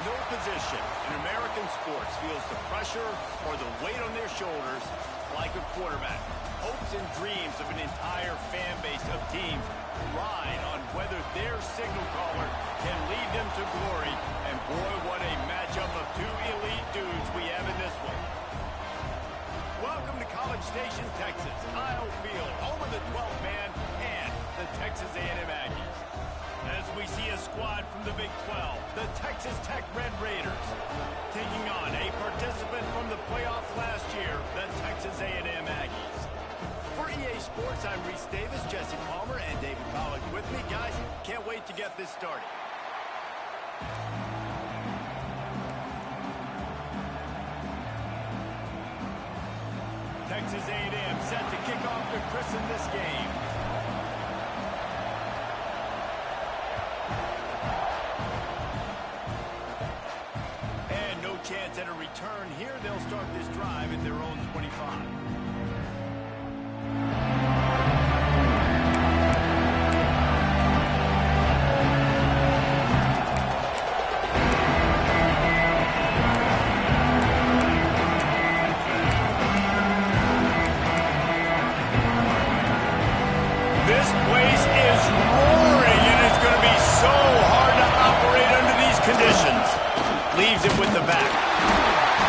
No position in American sports feels the pressure or the weight on their shoulders like a quarterback. Hopes and dreams of an entire fan base of teams ride on whether their signal caller can lead them to glory. And boy, what a matchup of two elite dudes we have in this one. Welcome to College Station, Texas. Kyle Field, home of the 12th man and the Texas A&M Aggies. As we see a squad from the Big 12, the Texas Tech Red Raiders, taking on a participant from the playoffs last year, the Texas A&M Aggies. For EA Sports, I'm Reese Davis, Jesse Palmer, and David Pollock with me. Guys, can't wait to get this started. Texas A&M set to kick off to christen this game. Chance at a return here. They'll start this drive at their own 25. This place is roaring, and it's going to be so hard to operate under these conditions. Leaves it with the back.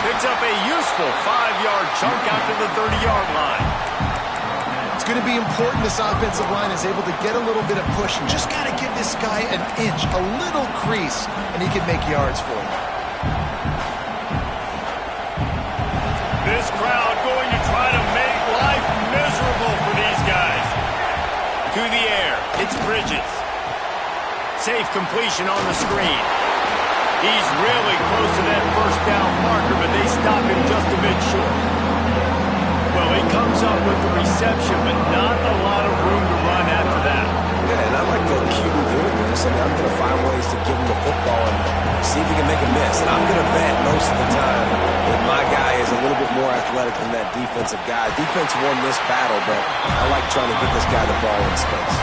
Picks up a useful 5-yard chunk out to the 30-yard line. It's going to be important this offensive line is able to get a little bit of push and just got to give this guy an inch, a little crease, and he can make yards for him. This crowd going to try to make life miserable for these guys. To the air, it's Bridges. Safe completion on the screen. He's really close to that first down marker, but they stop him just a bit short. Well, he comes up with the reception, but not a lot of room to run after that. Yeah, and I like the QB doing this. I mean, I'm going to find ways to give him the football and see if he can make a miss. And I'm going to bet most of the time that my guy is a little bit more athletic than that defensive guy. Defense won this battle, but I like trying to get this guy the ball in space.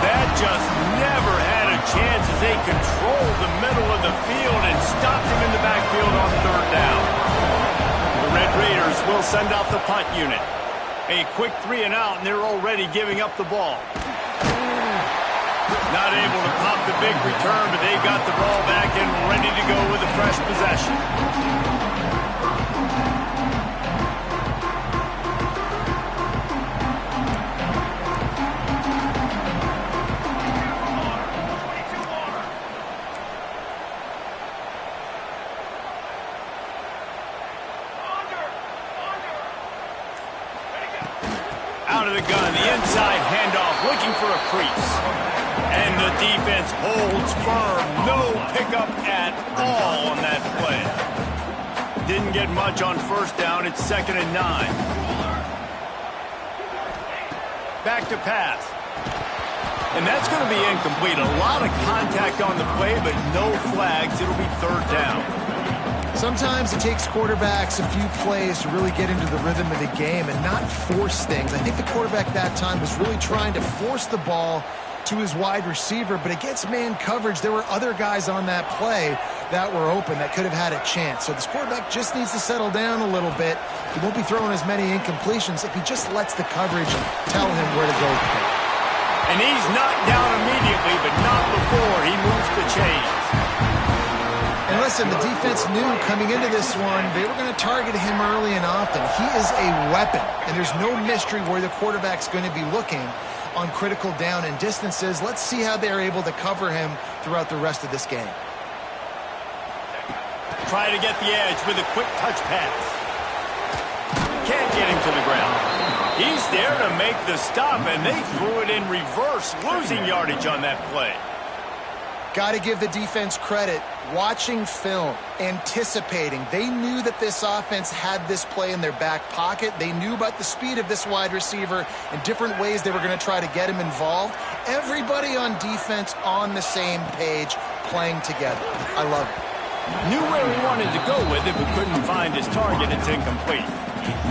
That just never had a chance as they controlled the middle of the field and stopped him in the backfield on third down. The Red Raiders will send out the punt unit. A quick 3 and out, and they're already giving up the ball. Not able to pop the big return, but they got the ball back and ready to go with a fresh possession. out of the gun, the inside handoff, looking for a crease. And the defense holds firm. No pickup at all on that play. Didn't get much on first down. It's 2nd and 9. Back to pass. And that's going to be incomplete. A lot of contact on the play, but no flags. It'll be 3rd down. Sometimes it takes quarterbacks a few plays to really get into the rhythm of the game and not force things. I think the quarterback that time was really trying to force the ball to his wide receiver, but against man coverage, there were other guys on that play that were open that could have had a chance. So this quarterback just needs to settle down a little bit. He won't be throwing as many incompletions if he just lets the coverage tell him where to go. And he's knocked down immediately, but not before he moves the chains. And listen, the defense knew coming into this one, they were going to target him early and often. He is a weapon, and there's no mystery where the quarterback's going to be looking on critical down and distances. Let's see how they're able to cover him throughout the rest of this game. Try to get the edge with a quick touch pass. Can't get him to the ground. He's there to make the stop, and they threw it in reverse, losing yardage on that play. Got to give the defense credit. Watching film, anticipating. They knew that this offense had this play in their back pocket. They knew about the speed of this wide receiver and different ways they were going to try to get him involved. Everybody on defense on the same page, playing together. I love it. Knew where he wanted to go with it, but couldn't find his target. It's incomplete.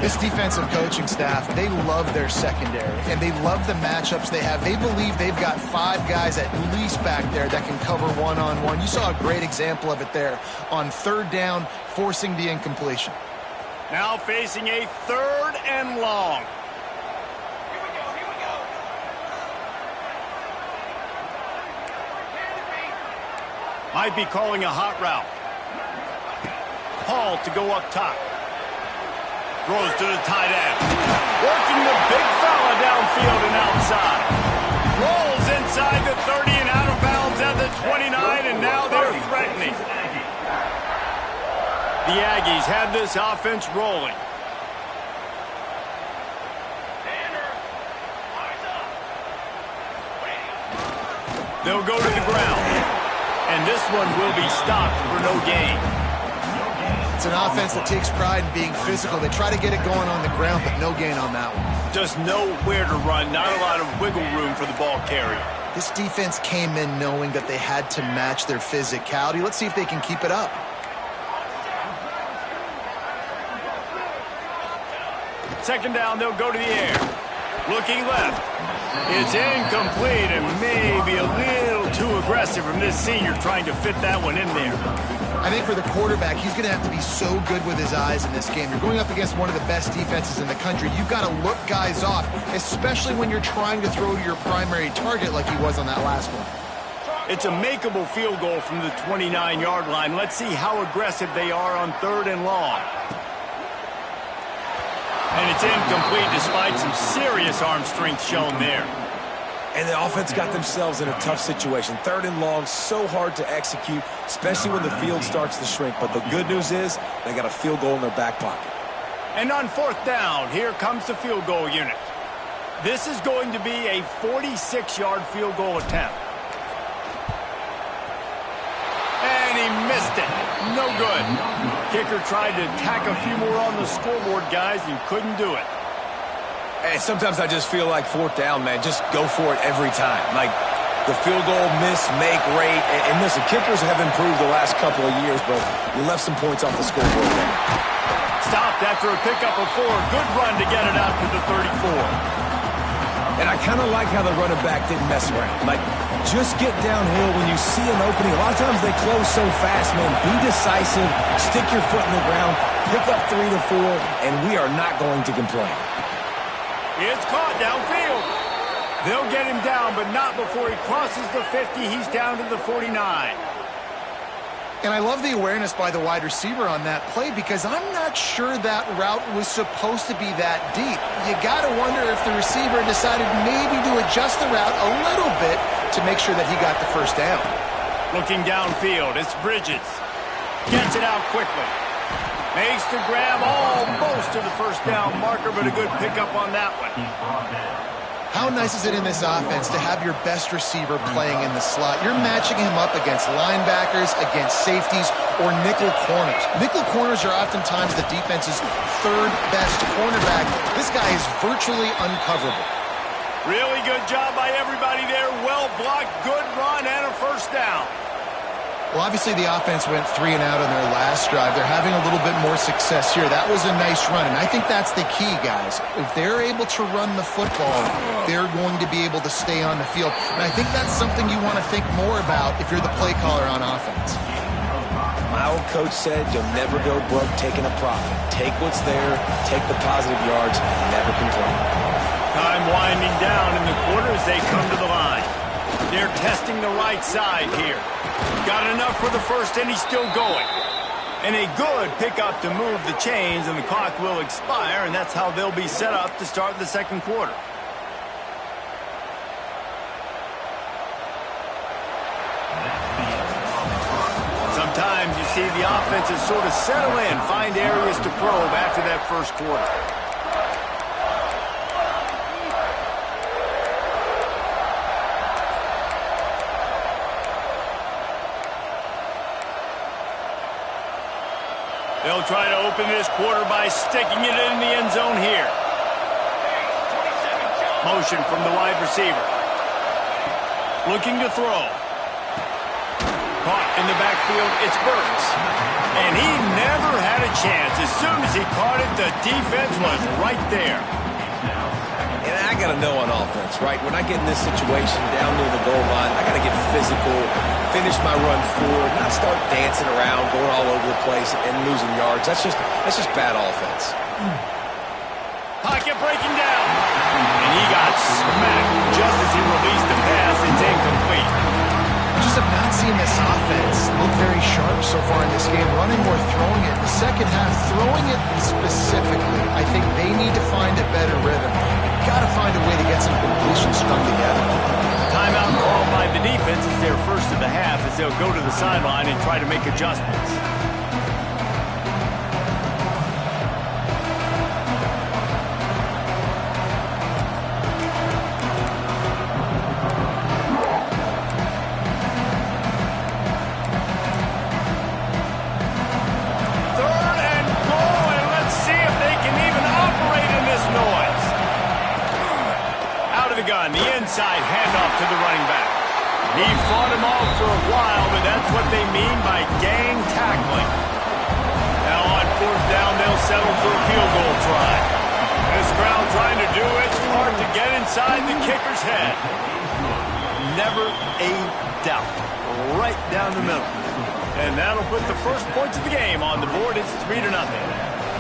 This defensive coaching staff, they love their secondary, and they love the matchups they have. They believe they've got 5 guys at least back there that can cover one-on-one. You saw a great example of it there on 3rd down, forcing the incompletion. Now facing a 3rd and long. Might be calling a hot route. Paul to go up top. Throws to the tight end. Working the big fella downfield and outside. Rolls inside the 30 and out of bounds at the 29, and now they're threatening. The Aggies have this offense rolling. They'll go to the ground. And this one will be stopped for no gain. It's an offense that takes pride in being physical. They try to get it going on the ground, but no gain on that one. Just nowhere to run. Not a lot of wiggle room for the ball carrier. This defense came in knowing that they had to match their physicality. Let's see if they can keep it up. Second down, they'll go to the air. Looking left. It's incomplete and maybe a little too aggressive from this senior trying to fit that one in there. I think for the quarterback, he's going to have to be so good with his eyes in this game. You're going up against one of the best defenses in the country. You've got to look guys off, especially when you're trying to throw to your primary target like he was on that last one. It's a makeable field goal from the 29-yard line. Let's see how aggressive they are on 3rd and long. And it's incomplete despite some serious arm strength shown there. And the offense got themselves in a tough situation. 3rd and long, so hard to execute, especially when the field starts to shrink. But the good news is they got a field goal in their back pocket. And on 4th down, here comes the field goal unit. This is going to be a 46-yard field goal attempt. And he missed it. No good. Kicker tried to tack a few more on the scoreboard, guys, and couldn't do it. And sometimes I just feel like 4th down, man, just go for it every time. Like the field goal miss, make rate. And listen, kickers have improved the last couple of years, but you left some points off the scoreboard there. Stopped after a pickup of 4. Good run to get it out to the 34. And I kind of like how the running back didn't mess around. Like, just get downhill when you see an opening. A lot of times they close so fast, man. Be decisive, stick your foot in the ground, pick up 3 to 4, and we are not going to complain. It's caught downfield. They'll get him down, but not before he crosses the 50. He's down to the 49. And I love the awareness by the wide receiver on that play because I'm not sure that route was supposed to be that deep. You got to wonder if the receiver decided maybe to adjust the route a little bit to make sure that he got the 1st down. Looking downfield, it's Bridges. Gets it out quickly. Makes the grab almost to the first down marker, but a good pickup on that one. How nice is it in this offense to have your best receiver playing in the slot? You're matching him up against linebackers, against safeties, or nickel corners. Nickel corners are oftentimes the defense's third best cornerback. This guy is virtually uncoverable. Really good job by everybody there. Well blocked, good run, and a first down. Well, obviously the offense went 3 and out on their last drive. They're having a little bit more success here. That was a nice run, and I think that's the key, guys. If they're able to run the football, they're going to be able to stay on the field. And I think that's something you want to think more about if you're the play caller on offense. My old coach said you'll never go broke taking a profit. Take what's there, take the positive yards, and never complain. Time winding down in the quarter as they come to the line. They're testing the right side here. Got enough for the first, and he's still going. And a good pickup to move the chains, and the clock will expire, and that's how they'll be set up to start the second quarter. Sometimes you see the offenses sort of settle in, find areas to probe after that first quarter. They'll try to open this quarter by sticking it in the end zone here. Motion from the wide receiver. Looking to throw. Caught in the backfield, it's Burks. And he never had a chance. As soon as he caught it, the defense was right there. And I got to know on offense, right? When I get in this situation down near the goal line, I got to get physical, finish my run forward, not start dancing around, going all over the place and losing yards. That's just bad offense. Pocket breaking down. And he got smacked just as he released the pass. It's incomplete. I just have not seen this offense look very sharp so far in this game, running or throwing it. In the second half, throwing it specifically, I think they need to find a better rhythm. Got to find a way to get some completions strung together. Timeout called by the defense is their first of the half as they'll go to the sideline and try to make adjustments. Third and goal, and let's see if they can even operate in this noise. Out of the gun, the inside handoff to the running back. He fought him off for a while, but that's what they mean by gang tackling. Now on fourth down, they'll settle for a field goal try. This crowd trying to do its part to get inside the kicker's head. Never a doubt. Right down the middle. And that'll put the first points of the game on the board. It's 3-0.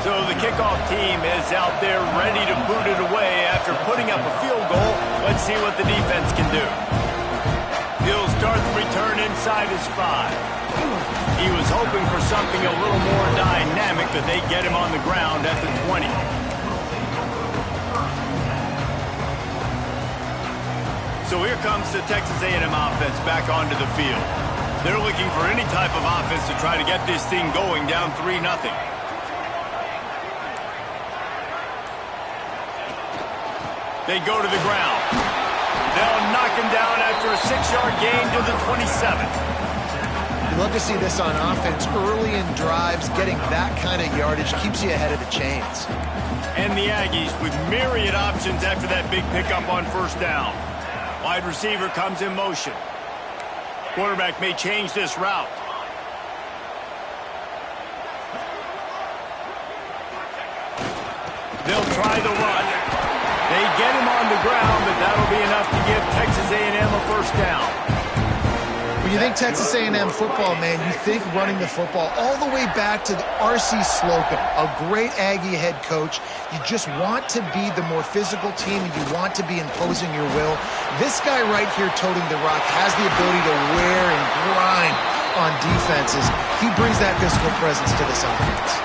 So the kickoff team is out there ready to boot it away after putting up a field goal. Let's see what the defense can do. He'll start the return inside his 5. He was hoping for something a little more dynamic, but they get him on the ground at the 20. So here comes the Texas A&M offense back onto the field. They're looking for any type of offense to try to get this thing going down 3-0. They go to the ground. They'll knock him down after a 6-yard gain to the 27. You love to see this on offense. Early in drives, getting that kind of yardage keeps you ahead of the chains. And the Aggies with myriad options after that big pickup on first down. Wide receiver comes in motion. Quarterback may change this route. They'll try the run. They get him on the ground, but that'll be enough to give Texas A&M a first down. When you think Texas A&M football, man, you think running the football all the way back to R.C. Slocum, a great Aggie head coach. You just want to be the more physical team, and you want to be imposing your will. This guy right here toting the rock has the ability to wear and grind on defenses. He brings that physical presence to this offense.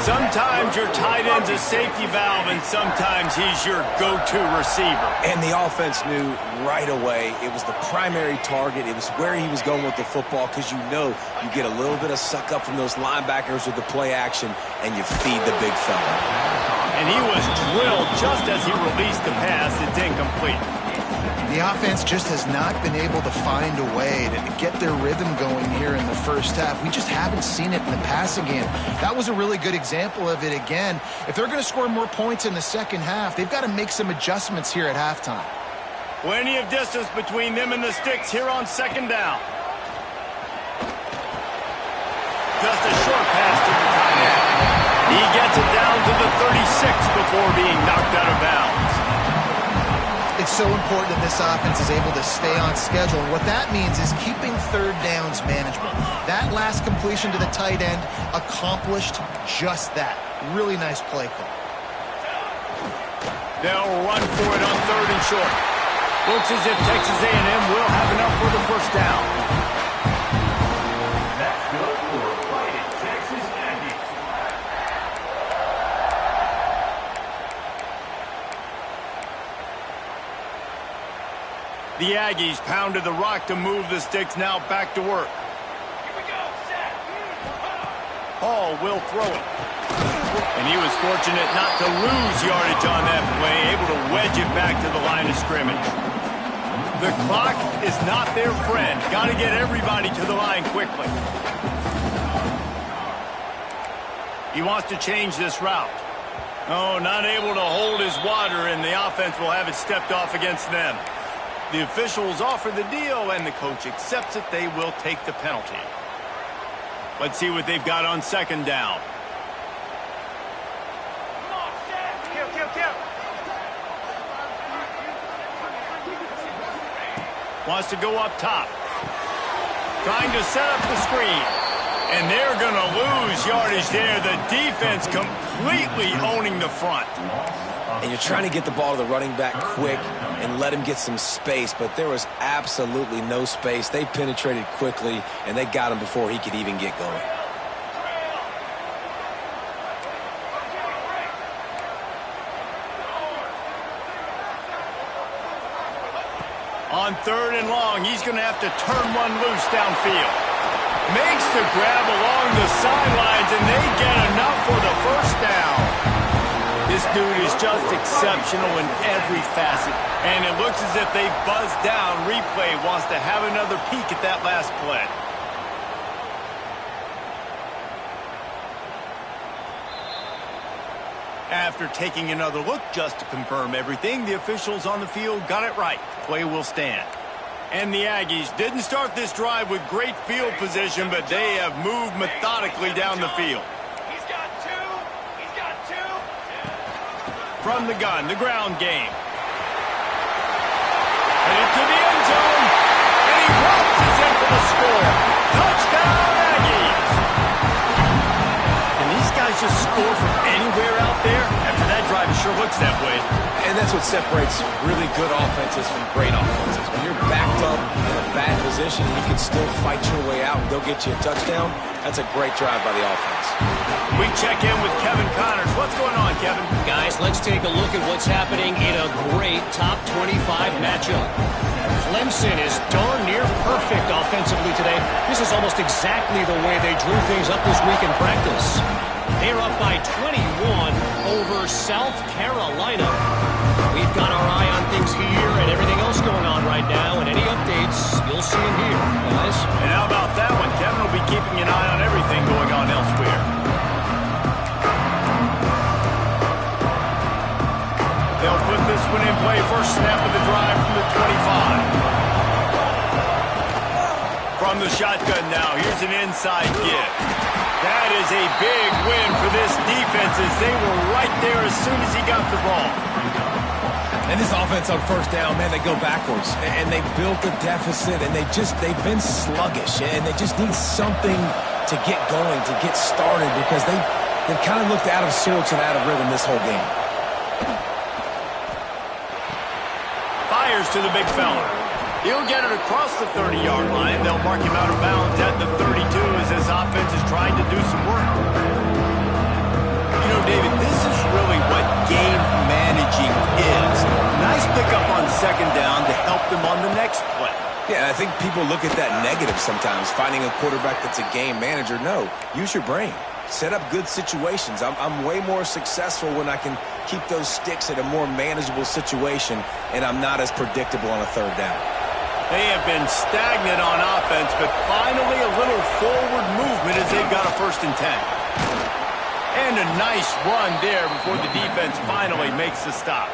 Sometimes your tight end's a safety valve, and sometimes he's your go-to receiver. And the offense knew right away it was the primary target. It was where he was going with the football, because you know you get a little bit of suck up from those linebackers with the play action, and you feed the big fella. And he was drilled just as he released the pass. It's incomplete. The offense just has not been able to find a way to get their rhythm going here in the first half. We just haven't seen it in the passing game. That was a really good example of it again. If they're going to score more points in the second half, they've got to make some adjustments here at halftime. Plenty of distance between them and the sticks here on second down. Just a short pass to the tight end. He gets it down to the 36 before being knocked out of bounds. It's so important that this offense is able to stay on schedule. And what that means is keeping third downs manageable. That last completion to the tight end accomplished just that. Really nice play call. They'll run for it on third and short. Looks as if Texas A&M will have enough for the first down. That's good for Fighting Texas Aggies. The Aggies pounded the rock to move the sticks, now back to work. Here we go, set. Hall will throw it. And he was fortunate not to lose yardage on that play, able to wedge it back to the line of scrimmage. The clock is not their friend. Got to get everybody to the line quickly. He wants to change this route. Oh, not able to hold his water, and the offense will have it stepped off against them. The officials offer the deal, and the coach accepts it. They will take the penalty. Let's see what they've got on second down. Wants to go up top. Trying to set up the screen. And they're going to lose yardage there. The defense completely owning the front. And you're trying to get the ball to the running back quick and let him get some space, but there was absolutely no space. They penetrated quickly, and they got him before he could even get going. On third and long, he's going to have to turn one loose downfield. Makes the grab along the sidelines, and they get enough for the first down. This dude is just exceptional in every facet, and it looks as if they buzzed down. Replay wants to have another peek at that last play. After taking another look just to confirm everything, the officials on the field got it right. Play will stand. And the Aggies didn't start this drive with great field position, but they have moved methodically down the field. He's got two. He's got two. From the gun, the ground game. And into the end zone. And he waltzes in for the score. Touchdown, Aggies. Can these guys just score from anywhere out there? After that drive, it sure looks that way. And that's what separates really good offenses from great offenses. When you're backed up in a bad position, you can still fight your way out and go get you a touchdown. That's a great drive by the offense. We check in with Kevin Connors. What's going on, Kevin? Guys, let's take a look at what's happening in a great top 25 matchup. Clemson is darn near perfect offensively today. This is almost exactly the way they drew things up this week in practice. They're up by 21 over South Carolina. We've got our eye on things here and everything else going on right now, and any updates, you'll see them here, guys. And how about that one? Kevin will be keeping an eye on everything going on elsewhere. They'll put this one in play. First snap of the drive from the 25. From the shotgun now, here's an inside give. That is a big win for this defense as they were right there as soon as he got the ball. And this offense on first down, man, they go backwards. And they built a deficit, and they've been sluggish. And they just need something to get going, to get started, because they've kind of looked out of sorts and out of rhythm this whole game. Fires to the big fella. He'll get it across the 30-yard line. They'll mark him out of bounds at the 32 as this offense is trying to do some work. know, David, this is really what game managing is. Nice pickup on second down to help them on the next play. Yeah, I think people look at that negative sometimes, finding a quarterback that's a game manager. No, use your brain. Set up good situations. I'm way more successful when I can keep those sticks at a more manageable situation, and I'm not as predictable on a third down. They have been stagnant on offense, but finally a little forward movement as they've got a 1st and 10. And a nice run there before the defense finally makes the stop.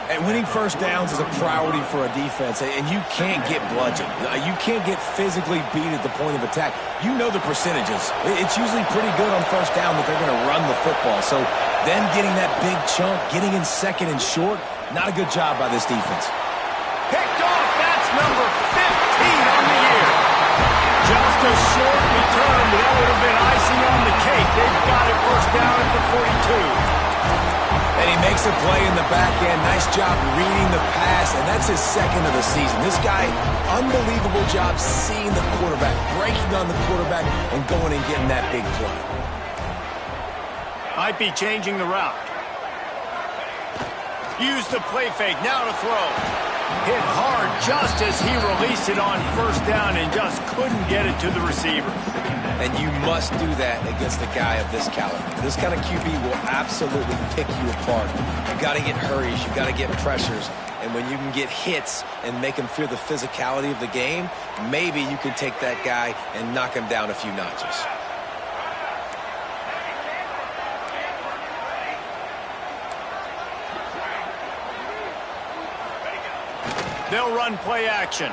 And winning first downs is a priority for a defense, and you can't get bludgeoned. You can't get physically beat at the point of attack. You know the percentages. It's usually pretty good on first down that they're going to run the football. So then getting that big chunk, getting in second and short, not a good job by this defense. Picked off, that's number 15 on the year. Just a short return, but that would have been icing on the cake. They've got it 1st down at the 42. And he makes a play in the back end. Nice job reading the pass, and that's his 2nd of the season. This guy, unbelievable job seeing the quarterback, breaking on the quarterback, and going and getting that big play. Might be changing the route. Use the play fake, now to throw. Hit hard just as he released it on 1st down and just couldn't get it to the receiver. And you must do that against a guy of this caliber. This kind of QB will absolutely pick you apart. You got to get hurries, you got to get pressures, and when you can get hits and make him fear the physicality of the game, maybe you can take that guy and knock him down a few notches. They'll run play action.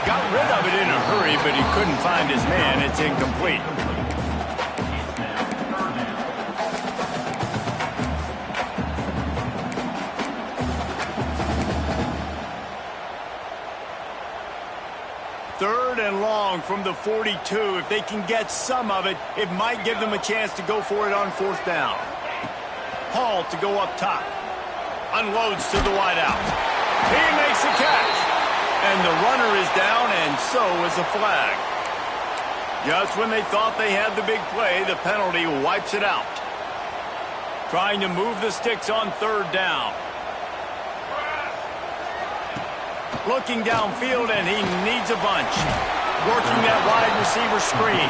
Got rid of it in a hurry, but he couldn't find his man. It's incomplete. Third and long from the 42. If they can get some of it, it might give them a chance to go for it on 4th down. Hall to go up top. Unloads to the wideout. He makes the catch. And the runner is down, and so is the flag. Just when they thought they had the big play, the penalty wipes it out. Trying to move the sticks on 3rd down. Looking downfield, and he needs a bunch. Working that wide receiver screen.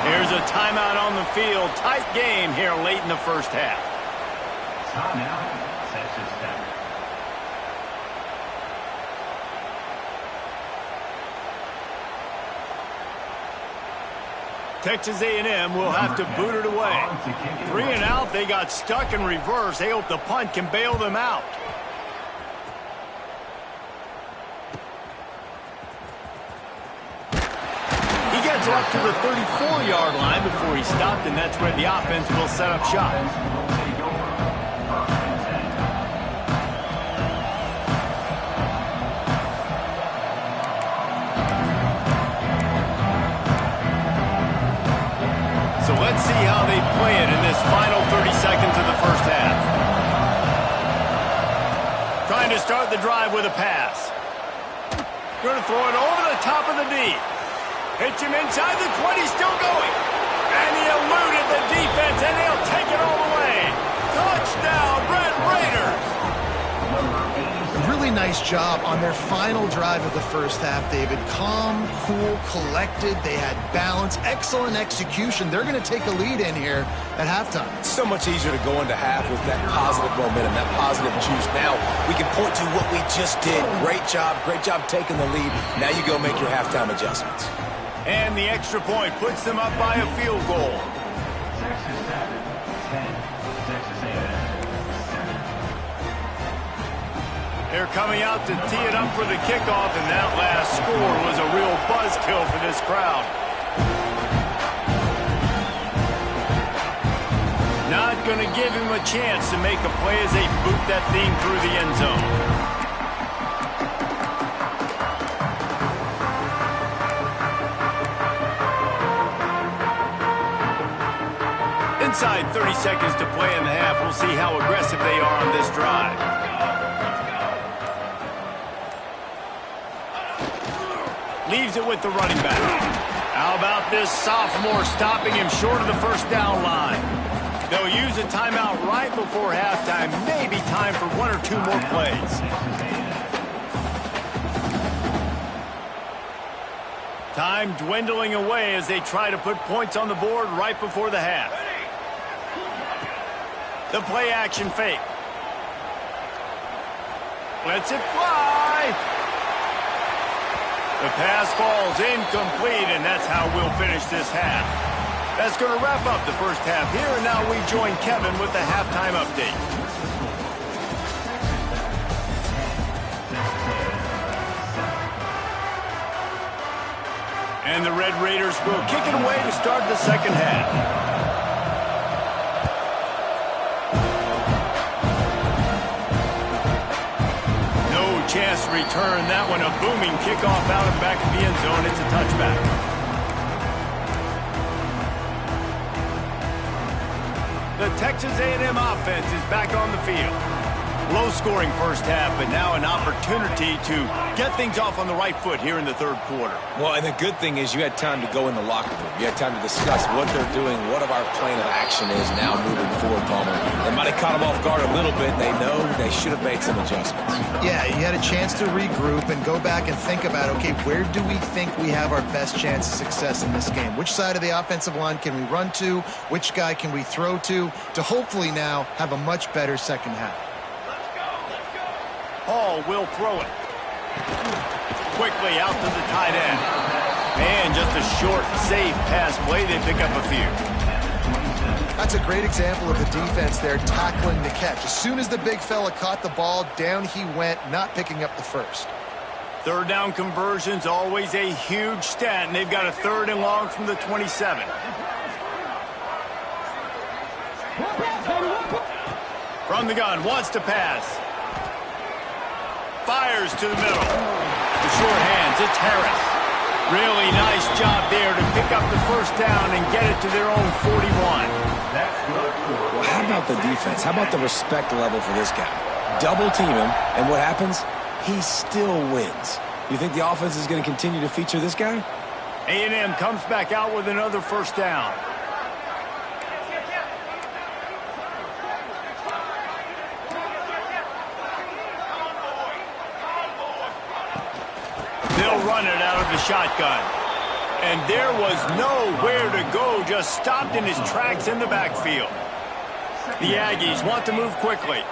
Here's a timeout on the field. Tight game here late in the 1st half. Timeout. Texas Tech. Texas A&M will have to boot it away. 3 and out, they got stuck in reverse. They hope the punt can bail them out. He gets up to the 34-yard line before he stopped, and that's where the offense will set up shop. So let's see how they play it in this final 30 seconds of the 1st half. Trying to start the drive with a pass. Going to throw it over the top of the D. Hits him inside the 20, still going. And he eluded the defense, and they'll take it all the way. Touchdown, Red Raiders! Really nice job on their final drive of the 1st half, David. Calm, cool, collected. They had balance, excellent execution. They're going to take a lead in here at halftime. It's so much easier to go into half with that positive momentum, that positive juice. Now we can point to what we just did. Great job taking the lead. Now you go make your halftime adjustments. And the extra point puts them up by a field goal. Texas Tech 10. Texas A&M 7. They're coming out to tee it up for the kickoff, and that last score was a real buzzkill for this crowd. Not going to give him a chance to make a play as they boot that thing through the end zone. Inside 30 seconds to play in the half. We'll see how aggressive they are on this drive. Leaves it with the running back. How about this sophomore stopping him short of the first down line? They'll use a timeout right before halftime. Maybe time for one or two more plays. Time dwindling away as they try to put points on the board right before the half. The play action fake. Lets it fly. The pass falls incomplete, and that's how we'll finish this half. That's going to wrap up the first half here, and now we join Kevin with the halftime update. And the Red Raiders will kick it away to start the second half. No chance to return that one. A booming kickoff out and back of the end zone. It's a touchback. The Texas A&M offense is back on the field. Low-scoring first half, but now an opportunity to get things off on the right foot here in the third quarter. Well, and the good thing is you had time to go in the locker room. You had time to discuss what they're doing, what our plan of action is now moving forward, Palmer. They might have caught them off guard a little bit. They know they should have made some adjustments. Yeah, you had a chance to regroup and go back and think about, okay, where do we think we have our best chance of success in this game? Which side of the offensive line can we run to? Which guy can we throw to hopefully now have a much better second half? Hall will throw it. Quickly out to the tight end. And just a short, safe pass play. They pick up a few. That's a great example of the defense there tackling the catch. As soon as the big fella caught the ball, down he went, not picking up the first. Third down conversion's always a huge stat, and they've got a third and long from the 27. From the gun, wants to pass. Fires to the middle. The short hands, it's Harris. Really nice job there to pick up the first down and get it to their own 41. Well, how about the defense? How about the respect level for this guy? Double team him, and what happens? He still wins. You think the offense is going to continue to feature this guy? A&M comes back out with another first down. They'll run it out of the shotgun. And there was nowhere to go, just stopped in his tracks in the backfield. The Aggies want to move quickly.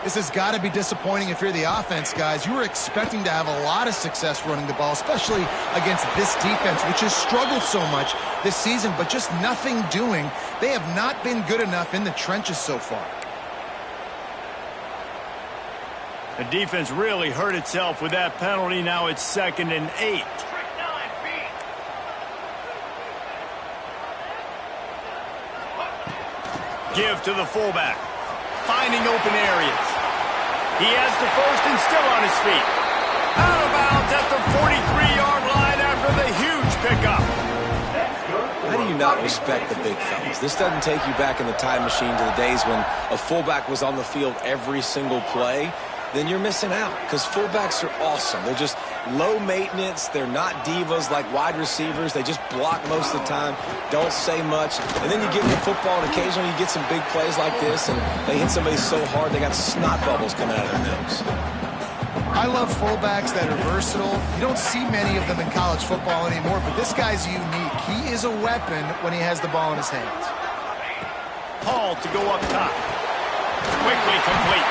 This has got to be disappointing if you're the offense, guys. You were expecting to have a lot of success running the ball, especially against this defense, which has struggled so much this season, but just nothing doing. They have not been good enough in the trenches so far. The defense really hurt itself with that penalty. Now it's 2nd and 8. Give to the fullback. Finding open areas. He has the first and still on his feet. Out of bounds at the 43-yard line after the huge pickup. How do you not respect the big fellas? This doesn't take you back in the time machine to the days when a fullback was on the field every single play. Then you're missing out because fullbacks are awesome. They're just low maintenance. They're not divas like wide receivers. They just block most of the time, don't say much. And then you give them the football, and occasionally you get some big plays like this, and they hit somebody so hard they got snot bubbles coming out of their nose. I love fullbacks that are versatile. You don't see many of them in college football anymore, but this guy's unique. He is a weapon when he has the ball in his hands. Hall to go up top. Quickly complete.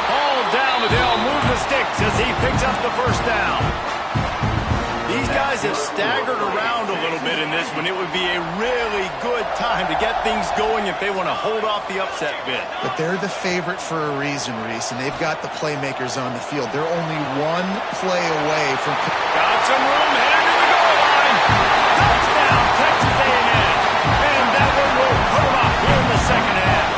Hall down with Hill, move the sticks as he picks up the first down. These guys have staggered around a little bit in this one. It would be a really good time to get things going if they want to hold off the upset bid. But they're the favorite for a reason, Reese, and they've got the playmakers on the field. They're only one play away from... Got some room, headed to the goal line. Touchdown, Texas A&M. And that one will put them up here in the second half.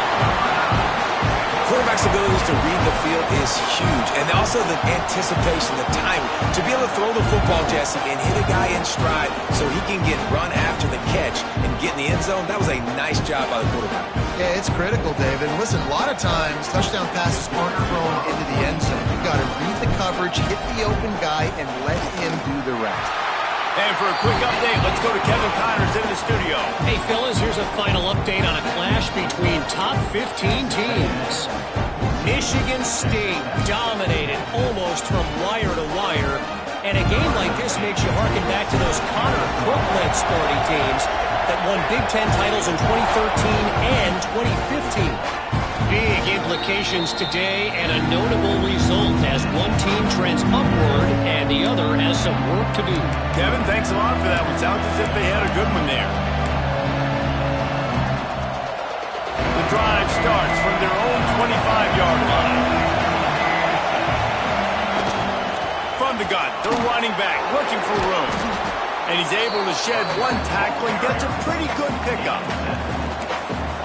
Quarterback's abilities to read the field is huge, and also the anticipation, the time to be able to throw the football, Jesse, and hit a guy in stride so he can get run after the catch and get in the end zone. That was a nice job by the quarterback. Yeah, it's critical, David. Listen, a lot of times touchdown passes aren't thrown into the end zone. You've got to read the coverage, hit the open guy, and let him do the rest. And for a quick update, let's go to Kevin Connors in the studio. Hey, fellas, here's a final update on a clash between top 15 teams. Michigan State dominated almost from wire to wire. And a game like this makes you harken back to those Connor Cook-led sporting teams that won Big Ten titles in 2013 and 2015. Big implications today and a notable result as one team trends upward and the other has some work to do. Kevin, thanks a lot for that one. Sounds as if they had a good one there. The drive starts from their own 25-yard line. From the gun, the running back looking for room. And he's able to shed one tackle and gets a pretty good pickup.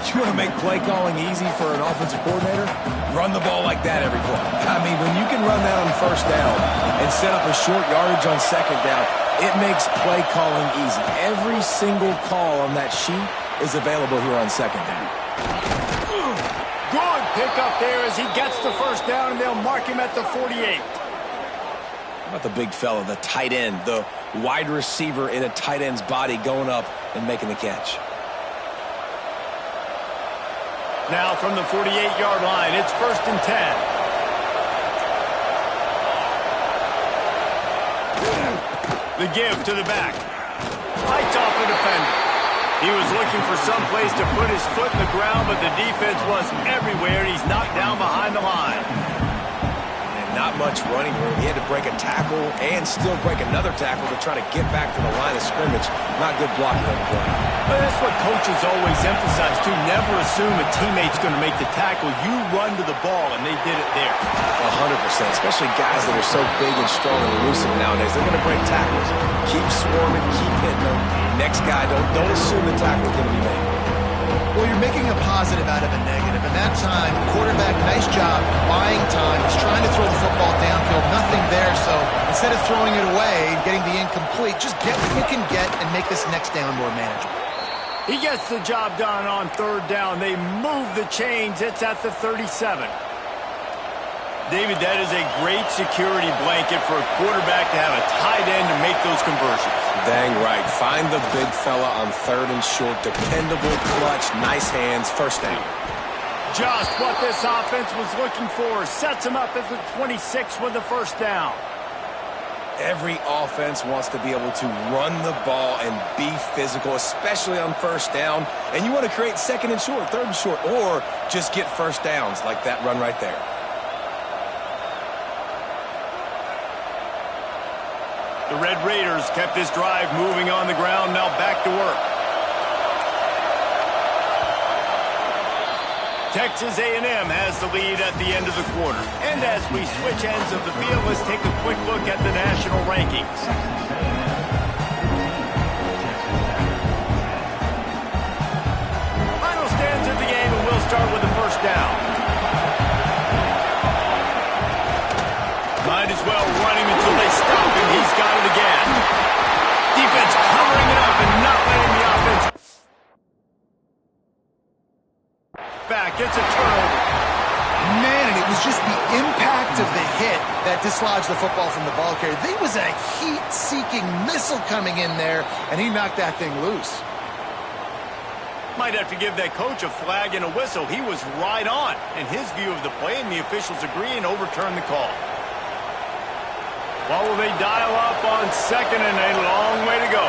You want to make play calling easy for an offensive coordinator? Run the ball like that every play. I mean, when you can run that on first down and set up a short yardage on second down, it makes play calling easy. Every single call on that sheet is available here on second down. Good pickup there as he gets the first down, and they'll mark him at the 48. How about the big fella, the tight end, the wide receiver in a tight end's body going up and making the catch? Now from the 48-yard line, it's 1st and 10. The give to the back. Fights off the defender. He was looking for some place to put his foot in the ground, but the defense was everywhere, and he's knocked down behind the line. Not much running room. He had to break a tackle and still break another tackle to try to get back to the line of scrimmage. Not good blocking on the play. But that's what coaches always emphasize, too. Never assume a teammate's going to make the tackle. You run to the ball, and they did it there. 100%, especially guys that are so big and strong and elusive nowadays. They're going to break tackles. Keep swarming, keep hitting them. Next guy, don't assume the tackle's going to be made. Well, you're making a positive out of a negative. And that time, quarterback, nice job, buying time. He's trying to throw the football downfield. Nothing there. So instead of throwing it away and getting the incomplete, just get what you can get and make this next down more manageable. He gets the job done on 3rd down. They move the chains. It's at the 37. David, that is a great security blanket for a quarterback to have a tight end to make those conversions. Dang right. Find the big fella on 3rd and short. Dependable, clutch, nice hands, 1st down. Just what this offense was looking for. Sets him up at the 26 with the 1st down. Every offense wants to be able to run the ball and be physical, especially on 1st down. And you want to create 2nd and short, 3rd and short, or just get 1st downs like that run right there. The Red Raiders kept this drive moving on the ground, now back to work. Texas A&M has the lead at the end of the quarter. And as we switch ends of the field, let's take a quick look at the national rankings. Final stands of the game, and we'll start with the 1st down. Might as well run him until they stop him. He's got it again. Defense covering it up and not letting the offense back. It's a turnover. Man, and it was just the impact of the hit that dislodged the football from the ball carrier. There was a heat-seeking missile coming in there, and he knocked that thing loose. Might have to give that coach a flag and a whistle. He was right on in his view of the play, and the officials agree and overturn the call. What will they dial up on 2nd and a long way to go?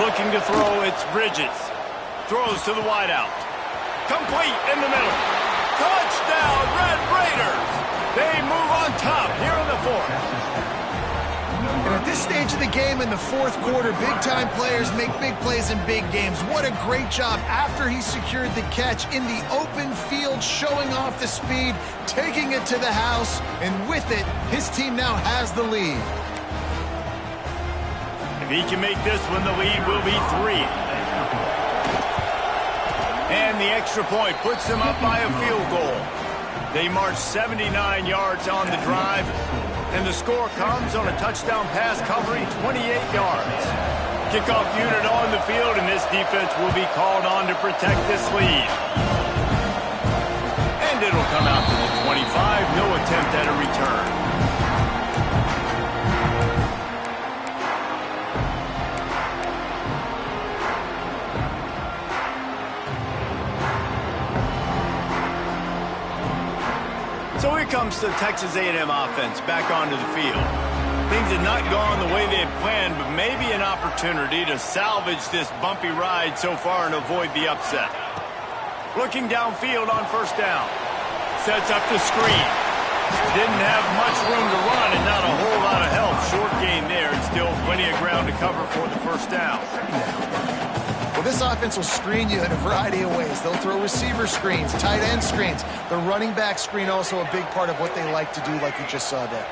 Looking to throw, it's Bridges. Throws to the wideout. Complete in the middle. Touchdown, Red Raiders! They move on top here in the 4th. And at this stage of the game in the 4th quarter, big-time players make big plays in big games. What a great job after he secured the catch in the open field, showing off the speed, taking it to the house, and with it, his team now has the lead. If he can make this one, the lead will be 3. And the extra point puts them up by a field goal. They march 79 yards on the drive. And the score comes on a touchdown pass covering 28 yards. Kickoff unit on the field, and this defense will be called on to protect this lead. And it'll come out to the 25. No attempt at a return. comes the Texas A&M offense back onto the field. Things had not gone the way they had planned, but maybe an opportunity to salvage this bumpy ride so far and avoid the upset. Looking downfield on first down. Sets up the screen. Didn't have much room to run and not a whole lot of help. Short gain there and still plenty of ground to cover for the first down. Well, this offense will screen you in a variety of ways. They'll throw receiver screens, tight end screens. The running back screen also a big part of what they like to do, like you just saw there.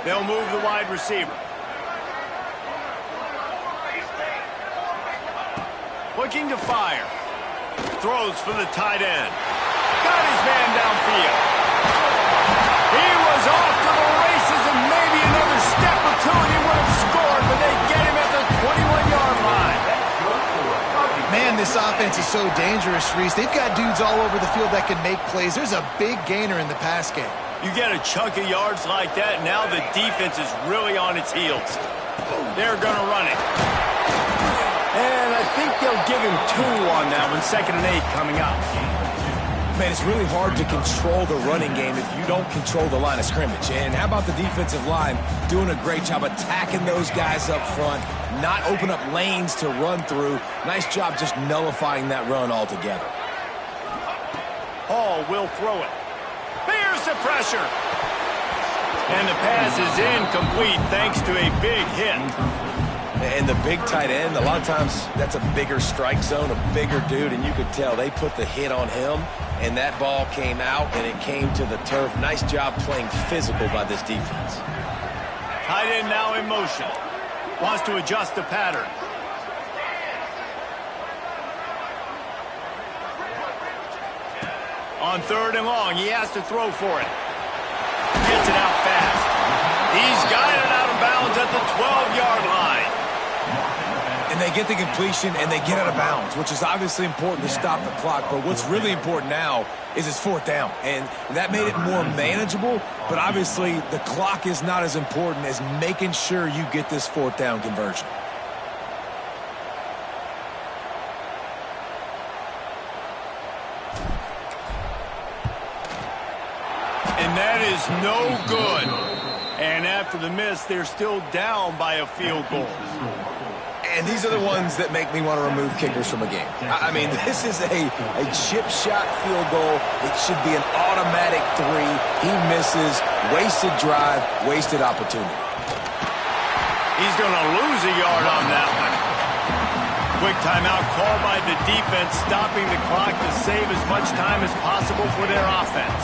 They'll move the wide receiver. Looking to fire. Throws for the tight end. Got his man downfield. He was off to the races and maybe another step or two and he would have scored, but they get him at the 21-yard line. Man, this offense is so dangerous, Reese. They've got dudes all over the field that can make plays. There's a big gainer in the pass game. You get a chunk of yards like that, now the defense is really on its heels. They're going to run it. And I think they'll give him 2 on that one, 2nd and 8 coming up. Man, it's really hard to control the running game if you don't control the line of scrimmage. And how about the defensive line doing a great job attacking those guys up front, not open up lanes to run through. Nice job just nullifying that run altogether. Hall will throw it. Bears the pressure. And the pass is incomplete thanks to a big hit. And the big tight end, a lot of times that's a bigger strike zone, a bigger dude, and you could tell they put the hit on him, and that ball came out, and it came to the turf. Nice job playing physical by this defense. Tight end now in motion. Wants to adjust the pattern. On 3rd and long, he has to throw for it. Gets it out fast. He's got it out of bounds at the 12-yard line. And they get the completion and they get out of bounds, which is obviously important to stop the clock. But what's really important now is it's 4th down. And that made it more manageable. But obviously the clock is not as important as making sure you get this 4th down conversion. And that is no good. And after the miss, they're still down by a field goal. And these are the ones that make me want to remove kickers from a game. I mean, this is a chip shot field goal. It should be an automatic 3. He misses. Wasted drive, wasted opportunity. He's going to lose a yard on that one. Quick timeout called by the defense, stopping the clock to save as much time as possible for their offense.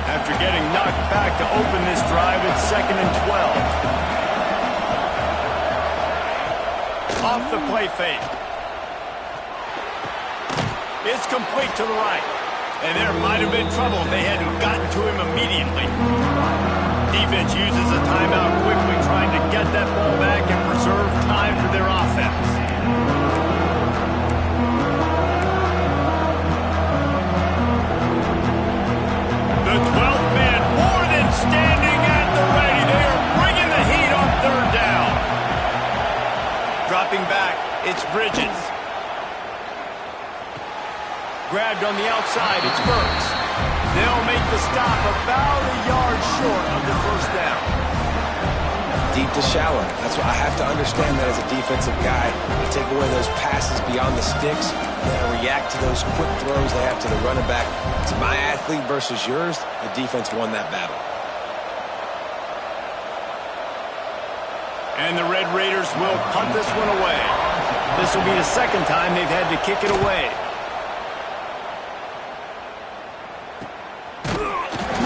After getting knocked back to open this drive, it's 2nd and 12. Off the play fake. It's complete to the right. And there might have been trouble if they hadn't gotten to him immediately. Defense uses a timeout quickly, trying to get that ball back and preserve time for their offense. The 12th man more than standing at the ready. They are bringing the heat on 3rd down. Dropping back, it's Bridges. Grabbed on the outside, it's Burks. They'll make the stop about a yard short of the 1st down. Deep to shallow. That's what I have to understand that as a defensive guy. You take away those passes beyond the sticks, they react to those quick throws they have to the running back. It's my athlete versus yours. The defense won that battle. And the Red Raiders will punt this one away. This will be the 2nd time they've had to kick it away.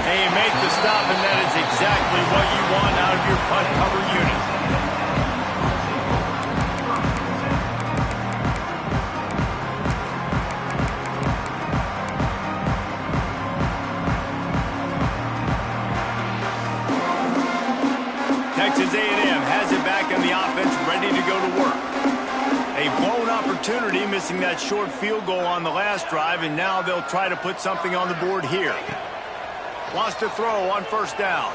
Hey, make the stop, and that is exactly what you want out of your punt cover unit. Texas A&M has it back in the offense, ready to go to work. A blown opportunity, missing that short field goal on the last drive, and now they'll try to put something on the board here. Wants to throw on 1st down.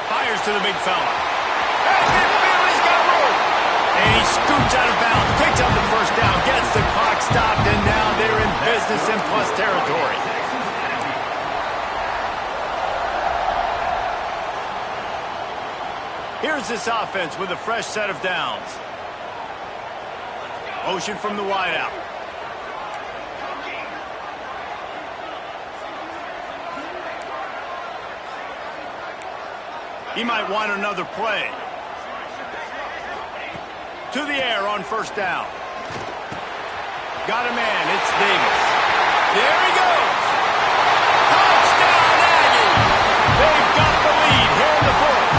Fires to the big fella. And he's got room. And he scoots out of bounds, picks up the 1st down, gets the clock stopped, and now they're in business in plus territory. Here's this offense with a fresh set of downs. Motion from the wideout. He might want another play. To the air on first down. Got a man. It's Davis. There he goes. Touchdown, Aggie. They've got the lead here in the fourth.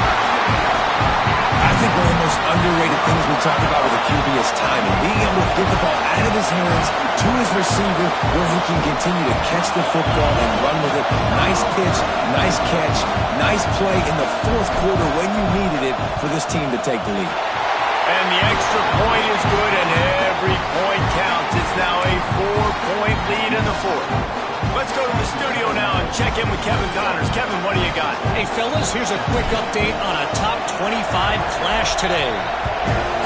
I think one of the most underrated things we talk about with a QB is timing. Being able to get the ball out of his hands to his receiver where he can continue to catch the football and run with it. Nice pitch, nice catch, nice play in the fourth quarter when you needed it for this team to take the lead. And the extra point is good, and every point counts. It's now a 4-point lead in the fourth. Let's go to the studio now and check in with Kevin Connors. Kevin, what do you got? Hey, fellas, here's a quick update on a top 25 clash today.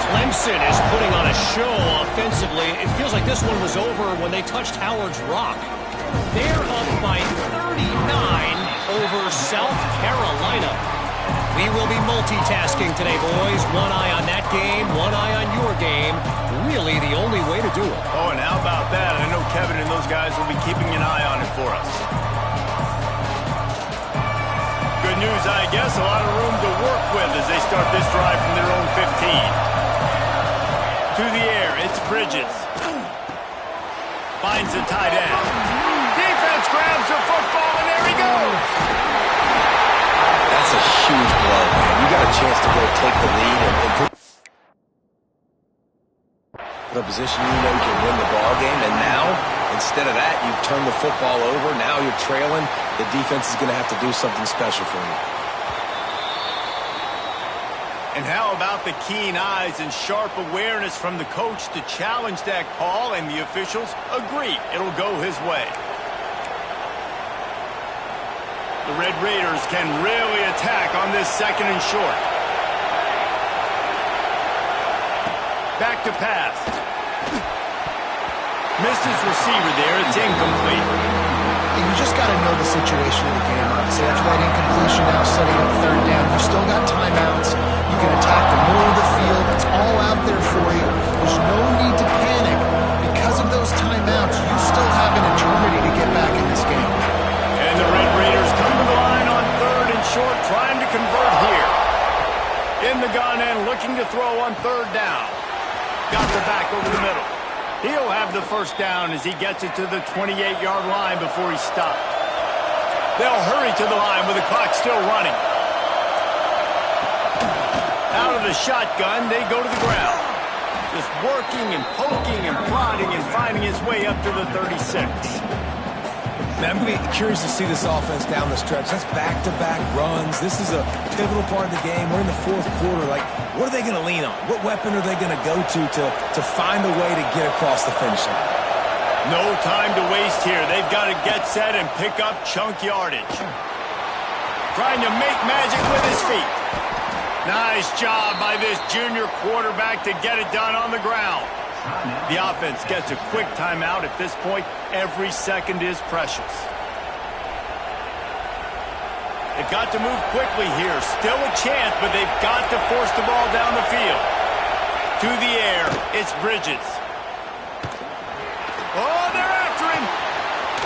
Clemson is putting on a show offensively. It feels like this one was over when they touched Howard's Rock. They're up by 39 over South Carolina. We will be multitasking today, boys. One eye on that game, one eye on your game. Really the only way to do it. Oh, and how about that? I know Kevin and those guys will be keeping an eye on it for us. Good news, I guess. A lot of room to work with as they start this drive from their own 15. To the air, it's Bridges. Finds the tight end. Defense grabs the football, and there he goes. That's a huge blow, man. You got a chance to go take the lead and put a position you know you can win the ball game, and now, instead of that, you've turned the football over. Now you're trailing. The defense is going to have to do something special for you. And how about the keen eyes and sharp awareness from the coach to challenge that call, and the officials agree it'll go his way. The Red Raiders can really attack on this second and short. Back to pass. Missed his receiver there. It's incomplete. And you just got to know the situation of the game, obviously. After that incompletion, now setting up third down. You still got timeouts. You can attack the middle of the field. It's all out there for you. There's no need to panic. Because of those timeouts, you still have an eternity to get back in this game. And the Red Raiders come to the line on third and short, trying to convert here. In the gun and looking to throw on third down. Got the back over the middle. He'll have the first down as he gets it to the 28-yard line before he stopped. They'll hurry to the line with the clock still running. Out of the shotgun, they go to the ground. Just working and poking and prodding and finding his way up to the 36. Man, I'm going to be curious to see this offense down the stretch. That's back-to-back runs. This is a pivotal part of the game. We're in the fourth quarter. Like, what are they going to lean on? What weapon are they going to go to find a way to get across the finish line? No time to waste here. They've got to get set and pick up chunk yardage. Trying to make magic with his feet. Nice job by this junior quarterback to get it done on the ground. The offense gets a quick timeout at this point. Every second is precious. They've got to move quickly here. Still a chance, but they've got to force the ball down the field. To the air, it's Bridges. Oh, they're after him.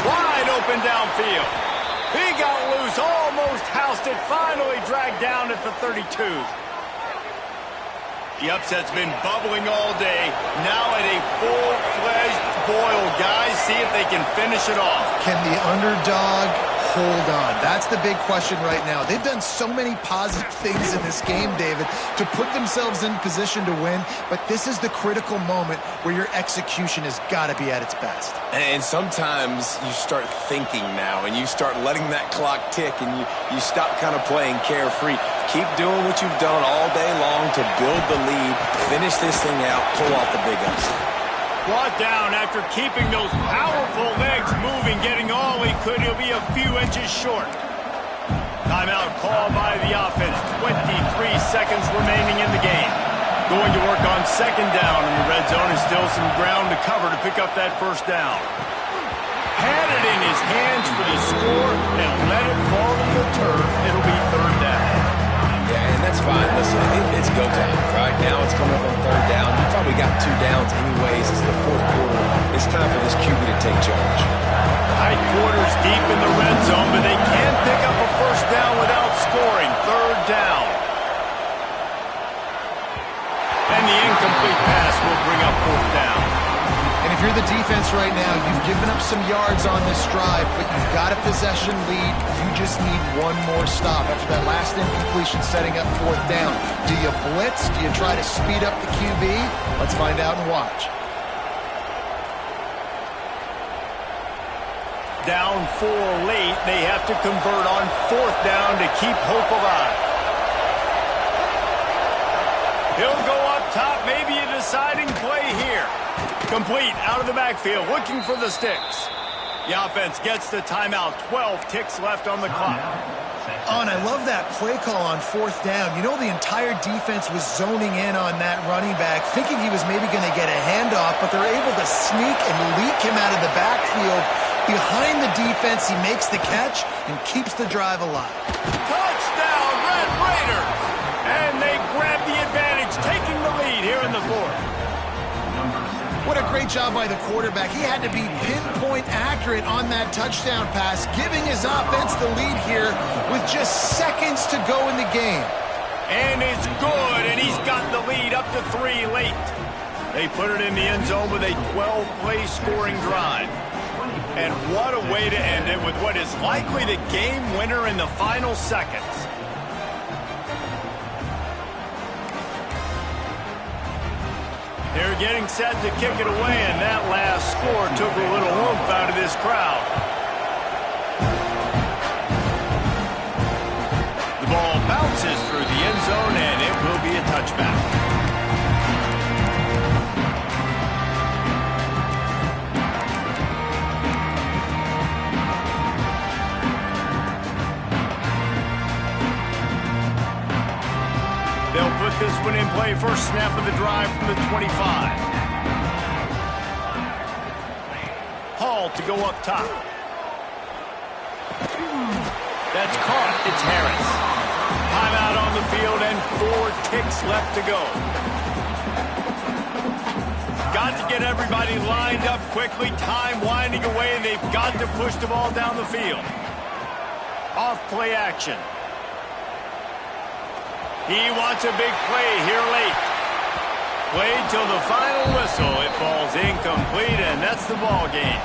Wide open downfield. He got loose, almost housed it, finally dragged down at the 32. The upset's been bubbling all day. Now at a full-fledged boil, guys. See if they can finish it off. Can the underdog hold on? That's the big question right now. They've done so many positive things in this game, David, to put themselves in position to win, but this is the critical moment where your execution has got to be at its best. And sometimes you start thinking now, and you start letting that clock tick, and you stop kind of playing carefree. Keep doing what you've done all day long to build the lead, finish this thing out, pull off the big upset. Brought down after keeping those powerful legs moving, getting all he could. He'll be a few inches short. Timeout called by the offense. 23 seconds remaining in the game. Going to work on second down in the red zone. Is still some ground to cover to pick up that first down. Had it in his hands for the score and let it fall to the turf. It'll be third down. Yeah, and that's fine. Listen, it's go time. Right now it's coming up on third down. You probably got 2 downs anyways. It's the fourth quarter. It's time for this QB to take charge. Tight quarters deep in the red zone, but they can't pick up a first down without scoring. Third down. And the incomplete pass will bring up fourth down. And if you're the defense right now, you've given up some yards on this drive, but you've got a possession lead. You just need one more stop after that last incompletion setting up fourth down. Do you blitz? Do you try to speed up the QB? Let's find out and watch. Down 4 late. They have to convert on fourth down to keep hope alive. He'll go up top. Maybe a deciding play here. Complete out of the backfield, looking for the sticks. The offense gets the timeout. 12 ticks left on the clock. Oh, and I love that play call on fourth down. You know, the entire defense was zoning in on that running back, thinking he was maybe going to get a handoff, but they're able to sneak and leak him out of the backfield. Behind the defense, he makes the catch and keeps the drive alive. Touchdown, Red Raiders! And they grab the advantage, taking the lead here in the fourth. What a great job by the quarterback. He had to be pinpoint accurate on that touchdown pass, giving his offense the lead here with just seconds to go in the game. And it's good, and he's got the lead up to 3 late. They put it in the end zone with a 12-play scoring drive. And what a way to end it with what is likely the game winner in the final seconds. They're getting set to kick it away, and that last score took a little oomph out of this crowd. The ball bounces through the end zone, and it will be a touchback. They'll put this one in play. First snap of the drive from the 25. Hall to go up top. That's caught. It's Harris. Timeout on the field and 4 ticks left to go. Got to get everybody lined up quickly. Time winding away, and they've got to push the ball down the field. Off play action. He wants a big play here late. Played till the final whistle. It falls incomplete, and that's the ball game.